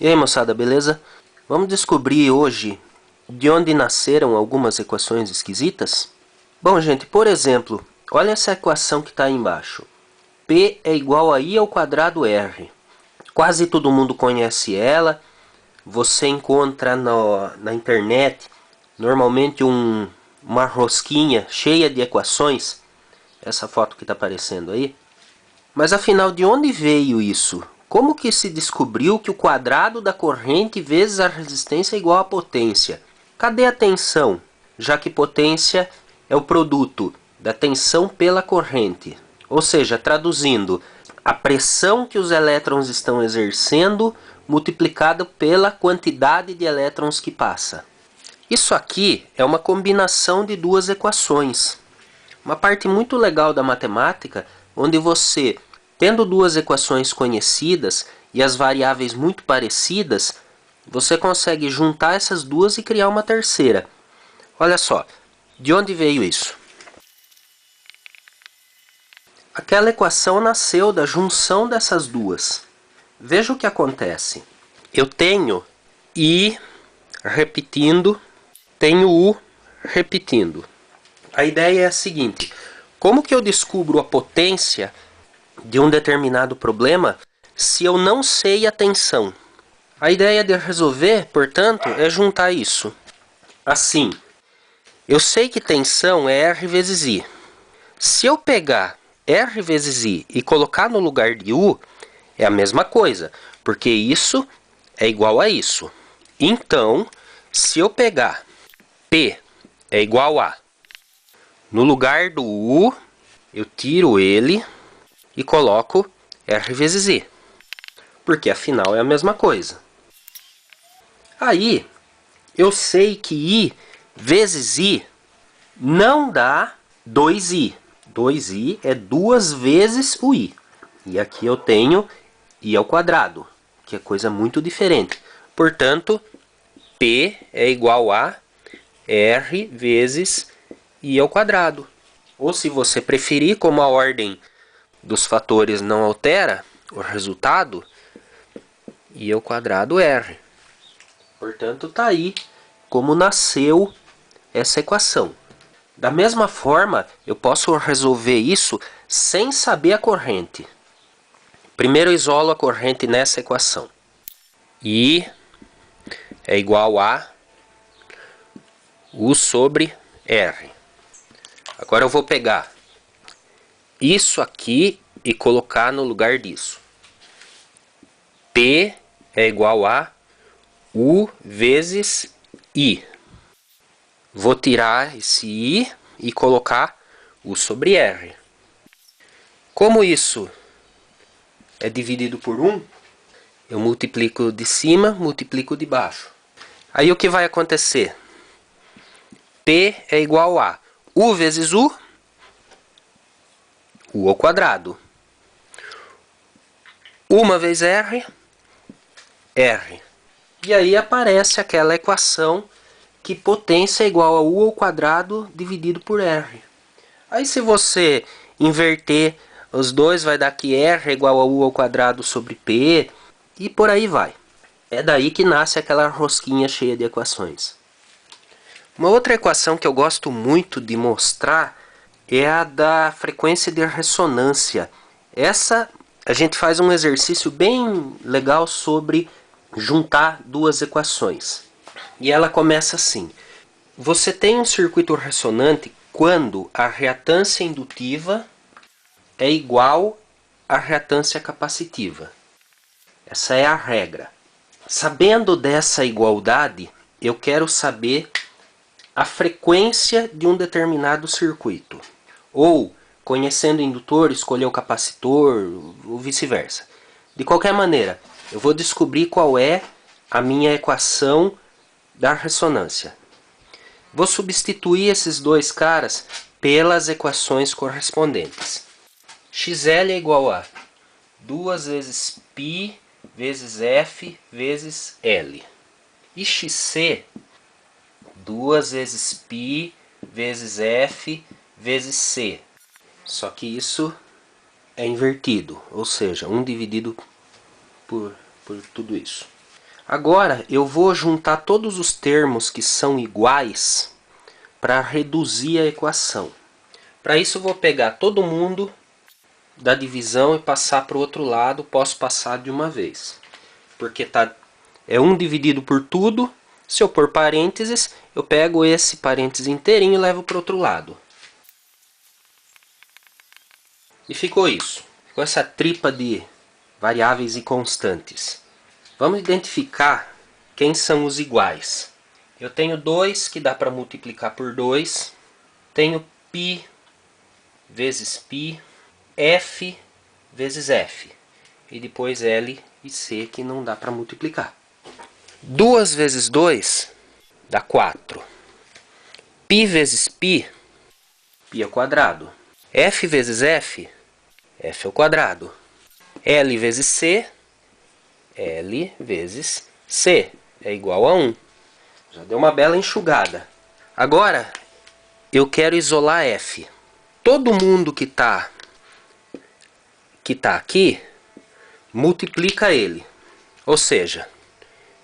E aí, moçada, beleza? Vamos descobrir hoje de onde nasceram algumas equações esquisitas? Bom, gente, por exemplo, olha essa equação que está aí embaixo. P é igual a I ao quadrado R. Quase todo mundo conhece ela. Você encontra na internet normalmente uma rosquinha cheia de equações. Essa foto que está aparecendo aí. Mas afinal, de onde veio isso? Como que se descobriu que o quadrado da corrente vezes a resistência é igual à potência? Cadê a tensão? Já que potência é o produto da tensão pela corrente. Ou seja, traduzindo, a pressão que os elétrons estão exercendo multiplicado pela quantidade de elétrons que passa. Isso aqui é uma combinação de duas equações. Uma parte muito legal da matemática, onde você, tendo duas equações conhecidas e as variáveis muito parecidas, você consegue juntar essas duas e criar uma terceira. Olha só, de onde veio isso? Aquela equação nasceu da junção dessas duas. Veja o que acontece. Eu tenho I repetindo, tenho U repetindo. A ideia é a seguinte: como que eu descubro a potência de um determinado problema se eu não sei a tensão? A ideia de resolver, portanto, é juntar isso. Assim, eu sei que tensão é R vezes I. Se eu pegar R vezes I e colocar no lugar de U, é a mesma coisa, porque isso é igual a isso. Então, se eu pegar P é igual a, no lugar do U, eu tiro ele e coloco R vezes I, porque afinal é a mesma coisa. Aí, eu sei que I vezes I não dá 2I. 2I é duas vezes o I. E aqui eu tenho I ao quadrado, que é coisa muito diferente. Portanto, P é igual a R vezes I ao quadrado. Ou se você preferir, como a ordem dos fatores não altera o resultado, I ao quadrado R. Portanto, está aí como nasceu essa equação. Da mesma forma, eu posso resolver isso sem saber a corrente. Primeiro eu isolo a corrente nessa equação. I é igual a U sobre R. Agora eu vou pegar isso aqui e colocar no lugar disso. P é igual a U vezes I. Vou tirar esse I e colocar U sobre R. Como isso é dividido por 1, eu multiplico de cima, multiplico de baixo. Aí o que vai acontecer? P é igual a U vezes U ao quadrado. 1 vezes R, R. E aí aparece aquela equação que potência é igual a U ao quadrado dividido por R. Aí se você inverter os dois, vai dar que R é igual a U ao quadrado sobre P, e por aí vai. É daí que nasce aquela rosquinha cheia de equações. Uma outra equação que eu gosto muito de mostrar é a da frequência de ressonância. Essa a gente faz um exercício bem legal sobre juntar duas equações. E ela começa assim. Você tem um circuito ressonante quando a reatância indutiva é igual à reatância capacitiva. Essa é a regra. Sabendo dessa igualdade, eu quero saber a frequência de um determinado circuito. Ou, conhecendo o indutor, escolher o capacitor, ou vice-versa. De qualquer maneira, eu vou descobrir qual é a minha equação da ressonância. Vou substituir esses dois caras pelas equações correspondentes. XL é igual a 2 vezes π vezes F vezes L. E XC, 2 vezes π vezes F vezes C. Só que isso é invertido, ou seja, 1 dividido por tudo isso. Agora eu vou juntar todos os termos que são iguais para reduzir a equação. Para isso eu vou pegar todo mundo da divisão e passar para o outro lado. Posso passar de uma vez, porque é 1 dividido por tudo. Se eu pôr parênteses, eu pego esse parênteses inteirinho e levo para o outro lado. E ficou isso. Ficou essa tripa de variáveis e constantes. Vamos identificar quem são os iguais. Eu tenho 2 que dá para multiplicar por 2. Tenho π vezes π, f vezes f. E depois L e C que não dá para multiplicar. 2 vezes 2 dá 4. π vezes π, π ao quadrado. F vezes f, f ao quadrado. L vezes C, L vezes C é igual a 1. Já deu uma bela enxugada. Agora, eu quero isolar F. Todo mundo que tá aqui, multiplica ele. Ou seja,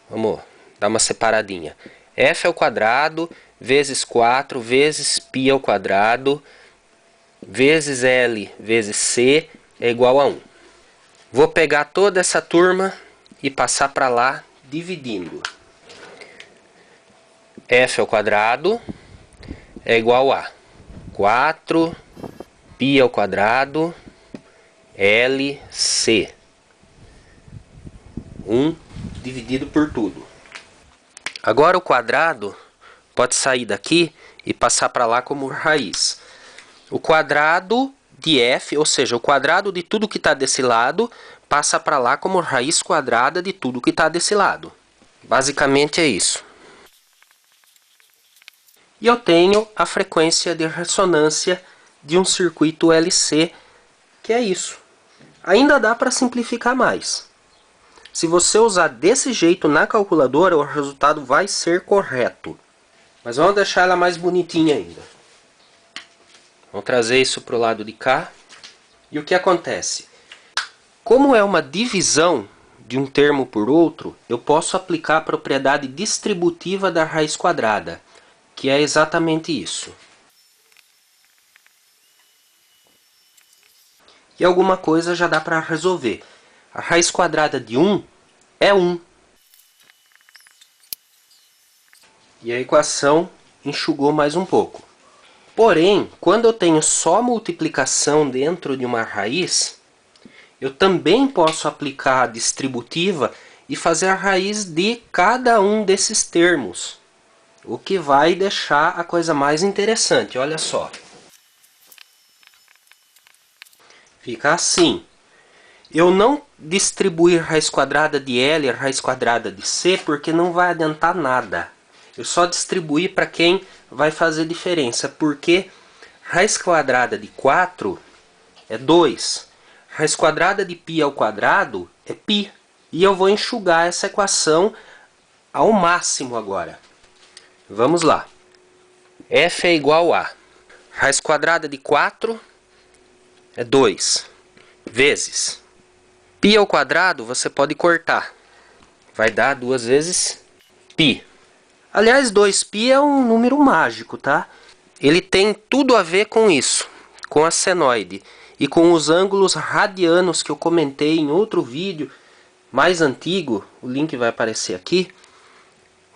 vamos dar uma separadinha. F ao quadrado vezes 4 vezes π ao quadrado vezes L vezes C é igual a 1. Vou pegar toda essa turma e passar para lá dividindo. F ao quadrado é igual a 4 π ao quadrado LC. 1 dividido por tudo. Agora o quadrado pode sair daqui e passar para lá como raiz. O quadrado de f, ou seja, o quadrado de tudo que está desse lado, passa para lá como raiz quadrada de tudo que está desse lado. Basicamente é isso. E eu tenho a frequência de ressonância de um circuito LC, que é isso. Ainda dá para simplificar mais. Se você usar desse jeito na calculadora, o resultado vai ser correto. Mas vamos deixar ela mais bonitinha ainda. Vamos trazer isso para o lado de cá. E o que acontece? Como é uma divisão de um termo por outro, eu posso aplicar a propriedade distributiva da raiz quadrada, que é exatamente isso. E alguma coisa já dá para resolver. A raiz quadrada de 1 é 1. E a equação enxugou mais um pouco. Porém, quando eu tenho só multiplicação dentro de uma raiz, eu também posso aplicar a distributiva e fazer a raiz de cada um desses termos. O que vai deixar a coisa mais interessante, olha só. Fica assim. Eu não distribuir raiz quadrada de L e raiz quadrada de C porque não vai adiantar nada. Eu só distribuir para quem vai fazer diferença, porque raiz quadrada de 4 é 2. Raiz quadrada de π ao quadrado é π. E eu vou enxugar essa equação ao máximo agora. Vamos lá. F é igual a raiz quadrada de 4 é 2 vezes π ao quadrado, você pode cortar. Vai dar 2 vezes π. Aliás, 2π é um número mágico, tá? Ele tem tudo a ver com isso, com a senoide e com os ângulos radianos que eu comentei em outro vídeo mais antigo. O link vai aparecer aqui,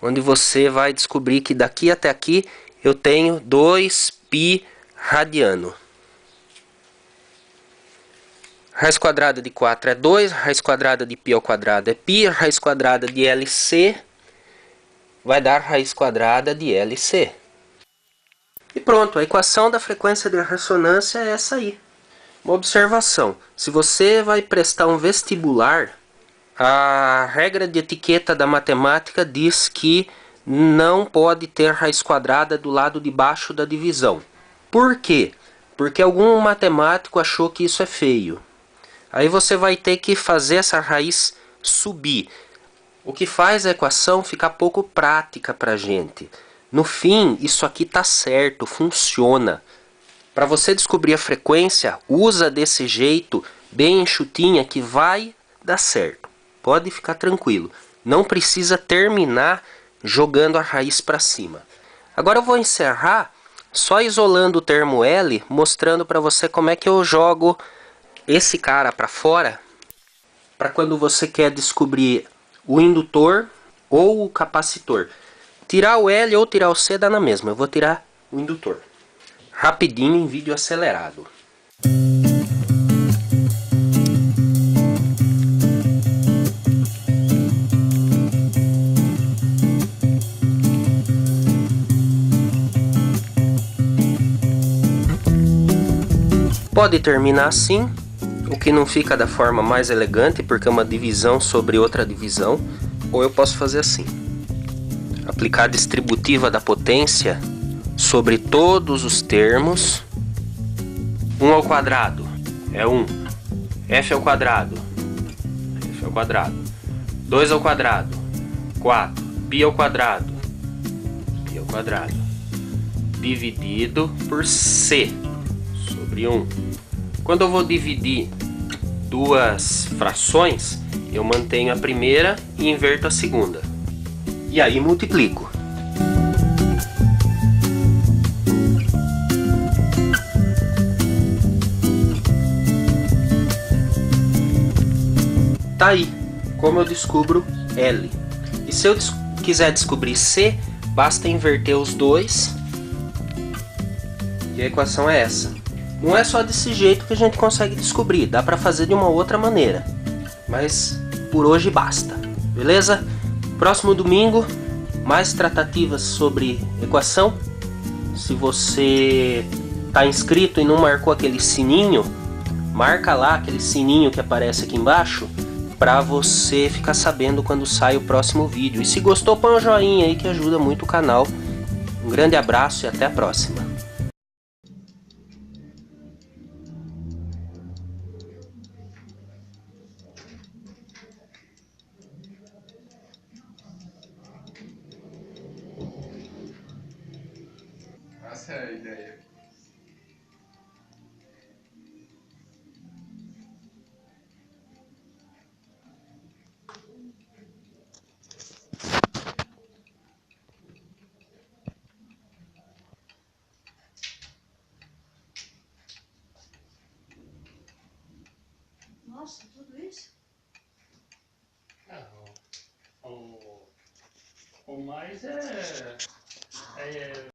onde você vai descobrir que daqui até aqui eu tenho 2π radiano. Raiz quadrada de 4 é 2, raiz quadrada de π ao quadrado é π, raiz quadrada de LC vai dar raiz quadrada de LC. E pronto, a equação da frequência de ressonância é essa aí. Uma observação, se você vai prestar um vestibular, a regra de etiqueta da matemática diz que não pode ter raiz quadrada do lado de baixo da divisão. Por quê? Porque algum matemático achou que isso é feio. Aí você vai ter que fazer essa raiz subir. O que faz a equação ficar pouco prática para a gente. No fim, isso aqui está certo, funciona. Para você descobrir a frequência, usa desse jeito, bem enxutinha, que vai dar certo. Pode ficar tranquilo. Não precisa terminar jogando a raiz para cima. Agora eu vou encerrar só isolando o termo L, mostrando para você como é que eu jogo esse cara para fora, para quando você quer descobrir o indutor ou o capacitor. Tirar o L ou tirar o C dá na mesma, eu vou tirar o indutor. Rapidinho em vídeo acelerado. Pode terminar assim, o que não fica da forma mais elegante, porque é uma divisão sobre outra divisão. Ou eu posso fazer assim: aplicar a distributiva da potência sobre todos os termos. 1 ao quadrado é 1. F ao quadrado, F ao quadrado. 2 ao quadrado, 4. Pi ao quadrado, Pi ao quadrado. Dividido por C sobre 1. Quando eu vou dividir duas frações, eu mantenho a primeira e inverto a segunda. E aí multiplico. Tá aí como eu descubro L. E se eu quiser descobrir C, basta inverter os dois. E a equação é essa. Não é só desse jeito que a gente consegue descobrir, dá para fazer de uma outra maneira. Mas por hoje basta, beleza? Próximo domingo, mais tratativas sobre equação. Se você está inscrito e não marcou aquele sininho, marca lá aquele sininho que aparece aqui embaixo, para você ficar sabendo quando sai o próximo vídeo. E se gostou, põe um joinha aí que ajuda muito o canal. Um grande abraço e até a próxima. Essa é a ideia. Nossa, tudo isso? O mais é